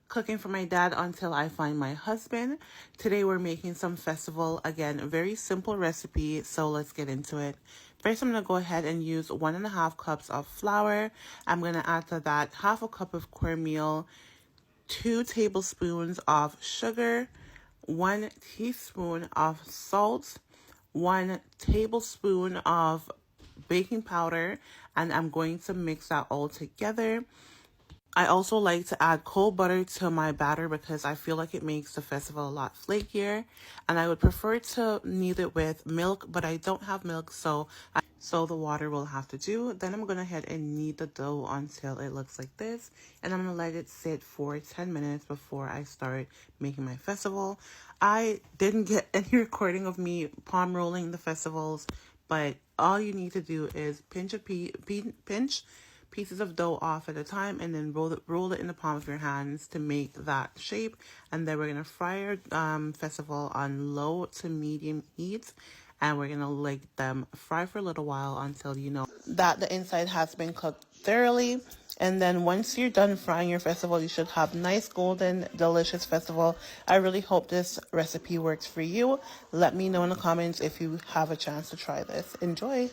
cooking for my dad until I find my husband. Today we're making some festival. Again, a very simple recipe, so let's get into it. First, I'm going to go ahead and use 1.5 cups of flour. I'm going to add to that half a cup of cornmeal, 2 tablespoons of sugar, 1 teaspoon of salt, 1 tablespoon of baking powder, and I'm going to mix that all together. I also like to add cold butter to my batter because I feel like it makes the festival a lot flakier, and I would prefer to knead it with milk, but I don't have milk, so the water will have to do. Then I'm going to head and knead the dough until it looks like this, and I'm going to let it sit for 10 minutes before I start making my festival. I didn't get any recording of me palm rolling the festivals, but all you need to do is pinch pieces of dough off at a time, and then roll it in the palm of your hands to make that shape. And then we're gonna fry our festival on low to medium heat, and we're gonna let them fry for a little while until you know that the inside has been cooked thoroughly. And then once you're done frying your festival, you should have nice golden delicious festival. I really hope this recipe works for you. Let me know in the comments if you have a chance to try this. Enjoy.